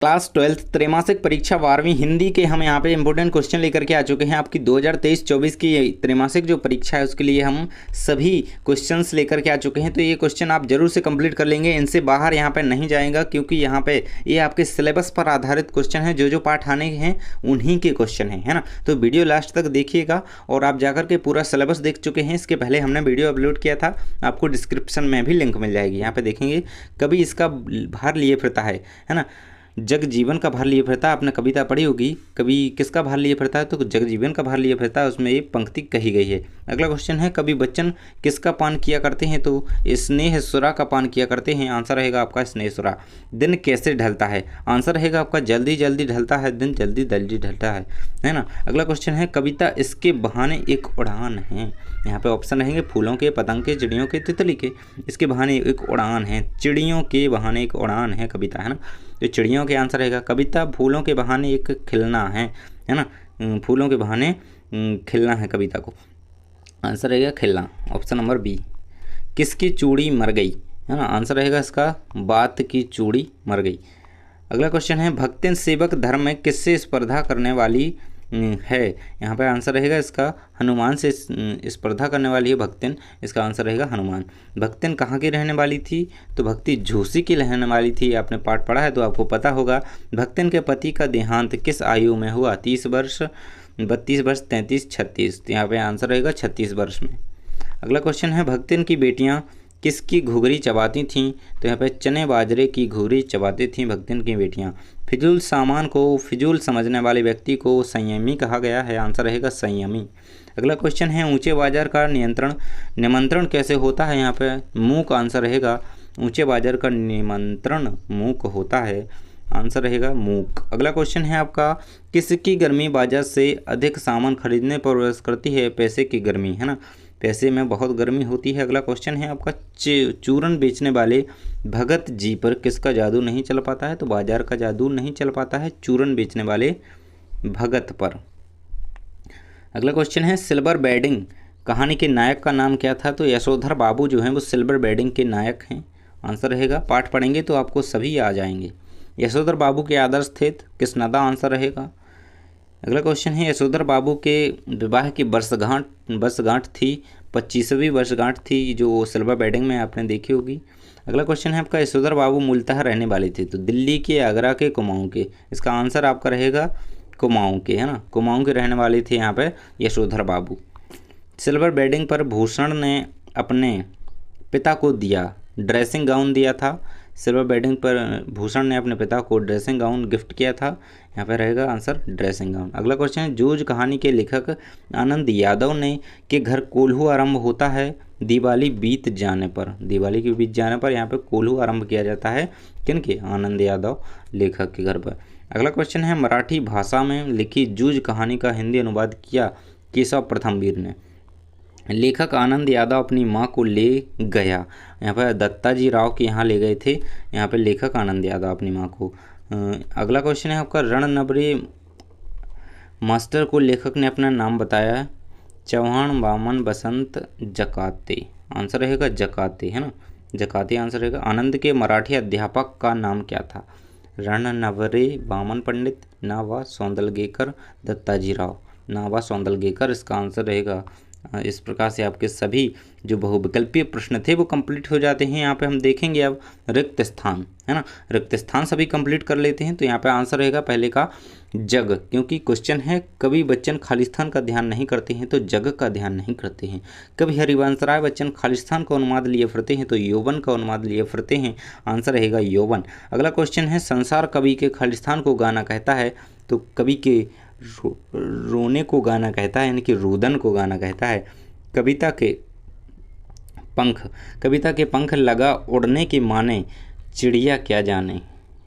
Class 12th त्रैमासिक परीक्षा 12वीं हिंदी के हम यहाँ पे इंपॉर्टेंट क्वेश्चन लेकर के आ चुके हैं। आपकी 2023-24 की त्रैमासिक जो परीक्षा है उसके लिए हम सभी क्वेश्चंस लेकर के आ चुके हैं। तो ये क्वेश्चन आप जरूर से कंप्लीट कर लेंगे, इनसे बाहर यहाँ पे नहीं जाएगा, क्योंकि यहाँ पे ये आपके सिलेबस पर आधारित क्वेश्चन है। जो पाठ आने हैं उन्हीं के क्वेश्चन है ना। तो वीडियो लास्ट तक देखिएगा और आप जाकर के पूरा सिलेबस देख चुके हैं। इसके पहले हमने वीडियो अपलोड किया था, आपको डिस्क्रिप्शन में भी लिंक मिल जाएगी। यहाँ पे देखेंगे, कभी इसका भार लिए फिरता है ना। जग जीवन का भार लिए फिरता, आपने कविता पढ़ी होगी, कभी किसका भार लिए फिरता है, तो जग जीवन का भार लिए फिरता है, उसमें ये पंक्ति कही गई है। अगला क्वेश्चन है, कभी बच्चन किसका पान किया करते हैं, तो स्नेह सुरा का पान किया करते हैं। आंसर रहेगा आपका स्नेह सुरा। दिन कैसे ढलता है, आंसर रहेगा आपका जल्दी जल्दी ढलता है, दिन जल्दी जल्दी ढलता है ना। अगला क्वेश्चन है, कविता इसके बहाने एक उड़ान है। यहाँ पे ऑप्शन रहेंगे फूलों के, पतंग के, चिड़ियों के, तितली के। इसके बहाने एक उड़ान है, चिड़ियों के बहाने एक उड़ान है कविता, है ना। तो चिड़ियों के आंसर रहेगा कविता फूलों के बहाने एक खिलना है ना। फूलों के बहाने खिलना है कविता को, आंसर रहेगा खिलना, ऑप्शन नंबर बी। किसकी चूड़ी मर गई, है ना। आंसर रहेगा इसका बात की चूड़ी मर गई। अगला क्वेश्चन है, भक्तिन सेवक धर्म में किससे स्पर्धा करने वाली है। यहाँ पर आंसर रहेगा इसका हनुमान से स्पर्धा करने वाली है भक्तिन। इसका आंसर रहेगा हनुमान। भक्तिन कहाँ की रहने वाली थी, तो भक्ति झूसी की रहने वाली थी। आपने पाठ पढ़ा है तो आपको पता होगा। भक्तिन के पति का देहांत किस आयु में हुआ, 30 वर्ष, 32 वर्ष, 33, 36। यहाँ पे आंसर रहेगा 36 वर्ष में। अगला क्वेश्चन है, भक्तिन की बेटियाँ किसकी घुघरी चबाती थीं, तो यहाँ पे चने बाजरे की घुघरी चबाती थीं भक्तिन की बेटियाँ। फिजूल सामान को फिजूल समझने वाले व्यक्ति को संयमी कहा गया है। आंसर रहेगा संयमी। अगला क्वेश्चन है, ऊंचे बाजार का निमंत्रण कैसे होता है। यहाँ पे मूक आंसर रहेगा, ऊंचे बाजार का निमंत्रण मूक होता है, आंसर रहेगा मूक। अगला क्वेश्चन है आपका, किसकी गर्मी बाजार से अधिक सामान खरीदने पर प्रवेश करती है। पैसे की गर्मी, है ना, पैसे में बहुत गर्मी होती है। अगला क्वेश्चन है आपका, चूरन बेचने वाले भगत जी पर किसका जादू नहीं चल पाता है, तो बाजार का जादू नहीं चल पाता है चूरन बेचने वाले भगत पर। अगला क्वेश्चन है, सिल्वर बेडिंग कहानी के नायक का नाम क्या था, तो यशोधर बाबू जो हैं वो सिल्वर बेडिंग के नायक हैं। आंसर रहेगा, पाठ पढ़ेंगे तो आपको सभी आ जाएंगे। यशोधर बाबू के आदर्श थे कृष्णदा, आंसर रहेगा। अगला क्वेश्चन है, यशोधर बाबू के विवाह की वर्षगांठ थी, 25वीं वर्षगांठ थी, जो सिल्वर बेडिंग में आपने देखी होगी। अगला क्वेश्चन है आपका, यशोधर बाबू मूलतः रहने वाले थे, तो दिल्ली के, आगरा के, कुमाऊं के। इसका आंसर आपका रहेगा कुमाऊं के, है ना, कुमाऊं के रहने वाले थे यहाँ पे यशोधर बाबू। सिल्वर बेडिंग पर भूषण ने अपने पिता को दिया ड्रेसिंग गाउन दिया था। सिल्वर बेडिंग पर भूषण ने अपने पिता को ड्रेसिंग गाउन गिफ्ट किया था। यहाँ पर रहेगा आंसर ड्रेसिंग गाउन। अगला क्वेश्चन है, जूझ कहानी के लेखक आनंद यादव ने के घर कोल्हू आरंभ होता है दिवाली बीत जाने पर। दिवाली के बीत जाने पर यहाँ पे कोल्हू आरंभ किया जाता है किनके, आनंद यादव लेखक के घर पर। अगला क्वेश्चन है, मराठी भाषा में लिखी जूझ कहानी का हिंदी अनुवाद किया केशव प्रथमवीर ने। लेखक आनंद यादव अपनी मां को ले गया, यहाँ पर दत्ताजी राव के यहाँ ले गए थे। यहाँ पर लेखक आनंद यादव अपनी मां को। अगला क्वेश्चन है आपका, रणनबरी मास्टर को लेखक ने अपना नाम बताया। चौहान, वामन, बसंत, जकाते। आंसर रहेगा जकाते, है ना, जकाते आंसर रहेगा। आनंद के मराठी अध्यापक का नाम क्या था, रणनवरे, वामन पंडित, नावा सौंदलगेकर, दत्ताजी राव। नावा सौंदलगेकर इसका आंसर रहेगा। इस प्रकार से आपके सभी जो बहुविकल्पीय प्रश्न थे वो कंप्लीट हो जाते हैं। यहाँ पे हम देखेंगे अब रिक्त स्थान, है ना, रिक्त स्थान सभी कंप्लीट कर लेते हैं। तो यहाँ पे आंसर रहेगा पहले का जग, क्योंकि क्वेश्चन है, कभी बच्चन खालिस्तान का ध्यान नहीं करते हैं तो जग का ध्यान नहीं करते हैं। कभी हरिवंश राय बच्चन खालिस्तान का उन्माद लिए फिरते हैं तो यौवन का उन्माद लिए फिरते हैं। आंसर रहेगा यौवन। अगला क्वेश्चन है, संसार कवि के खालिस्तान को गाना कहता है, तो कवि के रोने को गाना कहता है, यानी कि रुदन को गाना कहता है। कविता के पंख लगा उड़ने के माने चिड़िया क्या जाने,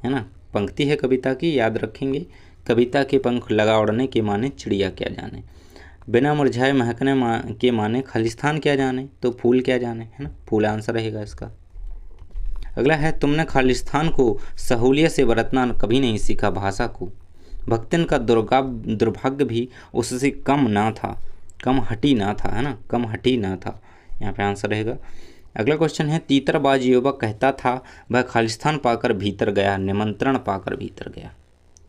है ना, पंक्ति है कविता की, याद रखेंगे। कविता के पंख लगा उड़ने के माने चिड़िया क्या जाने। बिना मुरझाए महकने के माने खालिस्तान क्या जाने, तो फूल क्या जाने, है ना, फूल आंसर रहेगा इसका। अगला है, तुमने खालिस्तान को सहूलियत से बरतना कभी नहीं सीखा भाषा को। भक्तिन का दुर्भाग्य भी उससे कम ना था, कम हटी ना था, है ना, कम हटी ना था। यहाँ पे आंसर रहेगा अगला क्वेश्चन है, तीतरबाज युवक कहता था वह खालिस्तान पाकर भीतर गया, निमंत्रण पाकर भीतर गया।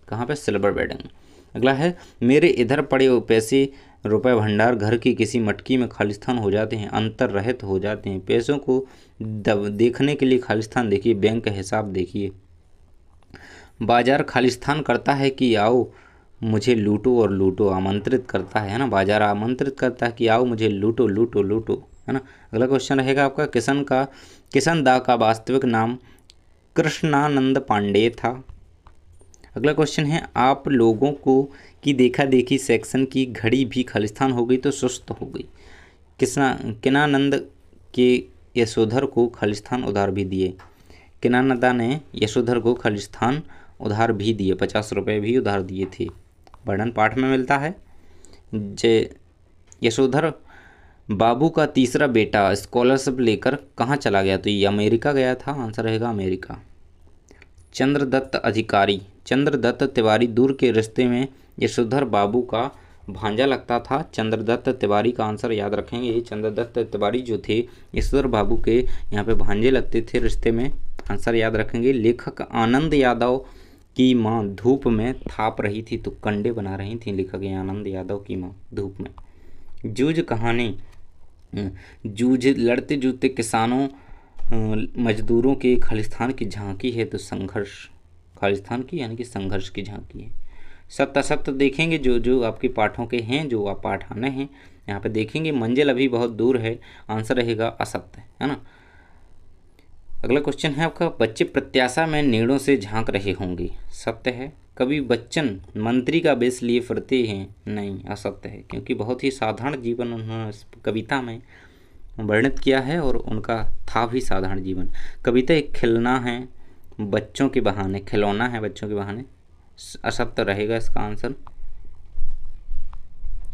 कहाँ पे? Silver wedding. अगला है, मेरे इधर पड़े हुए पैसे रुपए भंडार घर की किसी मटकी में खालिस्तान हो जाते हैं, अंतर रहित हो जाते हैं। पैसों को देखने के लिए खालिस्तान देखिए, बैंक का हिसाब देखिए। बाजार खालिस्तान करता है कि आओ मुझे लूटो और लूटो, आमंत्रित करता है ना, बाजार आमंत्रित करता है कि आओ मुझे लूटो लूटो लूटो, है ना। अगला क्वेश्चन रहेगा आपका, किशन दा का वास्तविक नाम कृष्णानंद पांडे था। अगला क्वेश्चन है, आप लोगों को की देखा देखी सेक्शन की घड़ी भी खालिस्तान हो गई तो सुस्त हो गई। किनानंद के यशोधर को खालिस्तान उधार भी दिए। किनानंदा ने यशोधर को खालिस्तान उधार भी दिए, 50 रुपये भी उधार दिए थे। वर्णन पाठ में मिलता है। यशोधर बाबू का तीसरा बेटा स्कॉलरशिप लेकर कहाँ चला गया? तो ये अमेरिका गया था, आंसर रहेगा अमेरिका। चंद्रदत्त तिवारी दूर के रिश्ते में यशोधर बाबू का भांजा लगता था। चंद्रदत्त तिवारी का आंसर याद रखेंगे। चंद्रदत्त तिवारी जो थे यशोधर बाबू के यहाँ पे भांजे लगते थे रिश्ते में, आंसर याद रखेंगे। लेखक आनंद यादव की माँ धूप में थाप रही थी तो कंडे बना रही थी। लेखक आनंद यादव की माँ धूप में। जूझ कहानी, जूझ लड़ते जूझते किसानों मजदूरों के खालिस्तान की झांकी है तो संघर्ष, खालिस्तान की यानी कि संघर्ष की झांकी है। सत्य असत्य देखेंगे जो आपके पाठों के हैं, जो आप पाठ आने हैं यहाँ पे देखेंगे। मंजिल अभी बहुत दूर है, आंसर रहेगा असत्य, है ना। अगला क्वेश्चन है आपका, बच्चे प्रत्याशा में नीड़ों से झांक रहे होंगे, सत्य है। कभी बच्चन मंत्री का वेश लिए फिरते हैं, नहीं, असत्य है, क्योंकि बहुत ही साधारण जीवन उन्होंने कविता में वर्णित किया है और उनका था भी साधारण जीवन। कविता एक खिलौना है बच्चों के बहाने, खिलौना है बच्चों के बहाने, असत्य रहेगा इसका आंसर,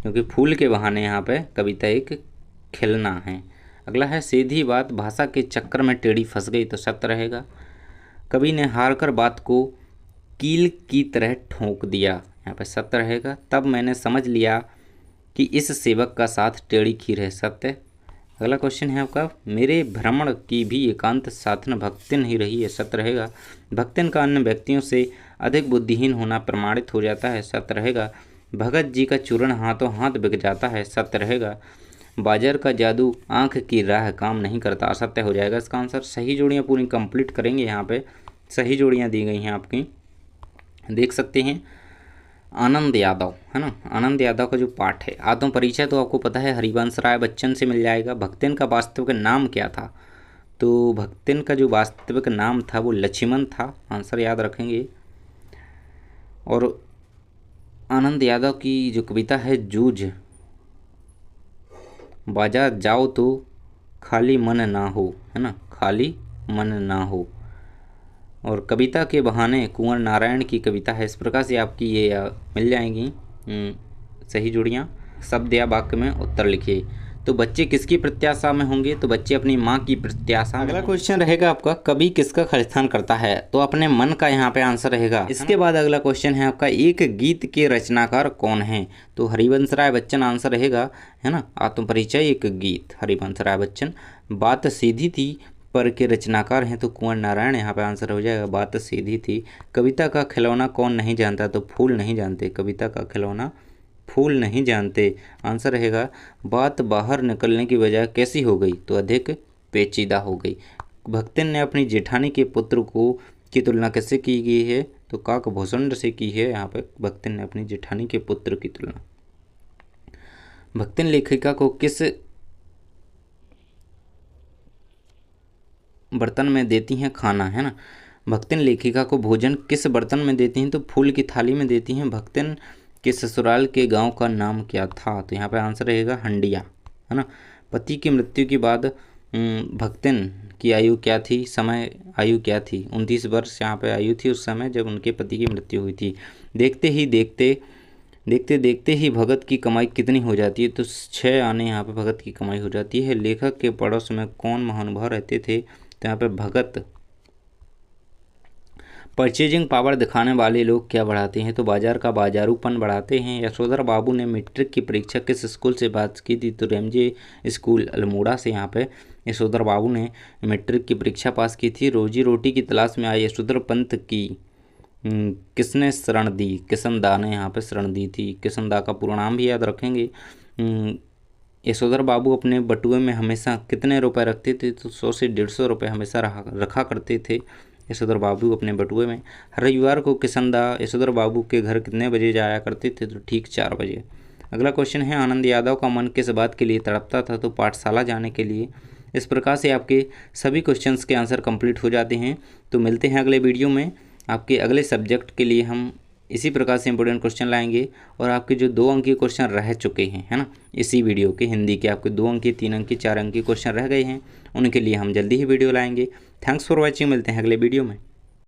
क्योंकि फूल के बहाने यहाँ पे कविता एक खिलना है। अगला है, सीधी बात भाषा के चक्कर में टेढ़ी फंस गई तो सत्य रहेगा। कवि ने हार कर बात को कील की तरह ठोक दिया, यहाँ पे सत्य रहेगा। तब मैंने समझ लिया कि इस सेवक का साथ टेढ़ी खीर है, सत्य। अगला क्वेश्चन है आपका, मेरे भ्रमण की भी एकांत साधन भक्तिन ही रही है, सत्य रहेगा। भक्तिन का अन्य व्यक्तियों से अधिक बुद्धिहीन होना प्रमाणित हो जाता है, सत्य रहेगा। भगत जी का चूर्ण हाथों हाथ बिक जाता है, सत्य रहेगा। बाजार का जादू आंख की राह काम नहीं करता, असत्य हो जाएगा इसका आंसर। सही जोड़ियाँ पूरी कंप्लीट करेंगे, यहाँ पे सही जोड़ियाँ दी गई हैं आपकी, देख सकते हैं। आनंद यादव, है ना, आनंद यादव का जो पाठ है आत्म परिचय तो आपको पता है हरिवंश राय बच्चन से मिल जाएगा। भक्तिन का वास्तविक नाम क्या था? तो भक्तिन का जो वास्तविक नाम था वो लक्ष्मण था, आंसर याद रखेंगे। और आनंद यादव की जो कविता है जूझ, बाजार जाओ तो खाली मन ना हो, है ना, खाली मन ना हो। और कविता के बहाने कुंवर नारायण की कविता है। इस प्रकार से आपकी ये मिल जाएंगी सही जोड़ियाँ। शब्द या वाक्य में उत्तर लिखिए। तो बच्चे किसकी प्रत्याशा में होंगे? तो बच्चे अपनी माँ की प्रत्याशा। अगला क्वेश्चन रहेगा आपका, कवि किसका खालिस्तान करता है? तो अपने मन का यहाँ पे आंसर रहेगा। इसके बाद अगला क्वेश्चन है आपका, एक गीत के रचनाकार कौन है? तो हरिवंश राय बच्चन आंसर रहेगा, है ना। आत्म परिचय एक गीत, हरिवंश राय बच्चन। बात सीधी थी पर के रचनाकार हैं तो कुंवर नारायण, यहाँ पे आंसर हो जाएगा बात सीधी थी। कविता का खिलौना कौन नहीं जानता? तो फूल नहीं जानते, कविता का खिलौना फूल नहीं जानते, आंसर रहेगा बात बाहर निकलने की वजह कैसी हो गई? तो अधिक पेचीदा हो गई। भक्तिन ने अपनी जेठानी के पुत्र को की तुलना किससे की गई है? तो काकभूषण से की है। यहाँ पे भक्तिन ने अपनी जेठानी के पुत्र की तुलना। भक्तिन लेखिका को किस बर्तन में देती हैं खाना, है ना। भक्तिन लेखिका को भोजन किस बर्तन में देती हैं? तो फूल की थाली में देती हैं। भक्तिन के ससुराल के गांव का नाम क्या था? तो यहाँ पे आंसर रहेगा हंडिया, है ना। पति की मृत्यु के बाद भक्तिन की आयु क्या थी? आयु क्या थी? 29 वर्ष यहाँ पे आयु थी उस समय जब उनके पति की मृत्यु हुई थी। देखते देखते ही भगत की कमाई कितनी हो जाती है? तो 6 आने यहाँ पे भगत की कमाई हो जाती है। लेखक के पड़ोस में कौन महानुभाव रहते थे? तो यहाँ पे भगत। परचेजिंग पावर दिखाने वाले लोग क्या बढ़ाते हैं? तो बाजार का बाजारूपन बढ़ाते हैं। यशोधर बाबू ने मैट्रिक की परीक्षा किस स्कूल से पास की थी? तो रेमजे स्कूल अल्मोड़ा से यहाँ पे यशोधर बाबू ने मैट्रिक की परीक्षा पास की थी। रोजी रोटी की तलाश में आए यशोधर पंत की किसने शरण दी? किशनदा ने यहाँ पे शरण दी थी। किशनदा का पूरा नाम भी याद रखेंगे। यशोधर बाबू अपने बटुए में हमेशा कितने रुपए रखते थे? तो 100 से 150 रुपये हमेशा रखा करते थे यशोधर बाबू अपने बटुए में। हर रविवार को किशनदा यशोधर बाबू के घर कितने बजे जाया करते थे? तो ठीक 4 बजे। अगला क्वेश्चन है, आनंद यादव का मन किस बात के लिए तड़पता था? तो पाठशाला जाने के लिए। इस प्रकार से आपके सभी क्वेश्चंस के आंसर कंप्लीट हो जाते हैं। तो मिलते हैं अगले वीडियो में। आपके अगले सब्जेक्ट के लिए हम इसी प्रकार से इंपॉर्टेंट क्वेश्चन लाएंगे, और आपके जो 2 अंक के क्वेश्चन रह चुके हैं, है ना, इसी वीडियो के हिंदी के आपके 2 अंक के, 3 अंक के, 4 अंक के क्वेश्चन रह गए हैं, उनके लिए हम जल्दी ही वीडियो लाएंगे। Thanks for watching. मिलते हैं अगले वीडियो में।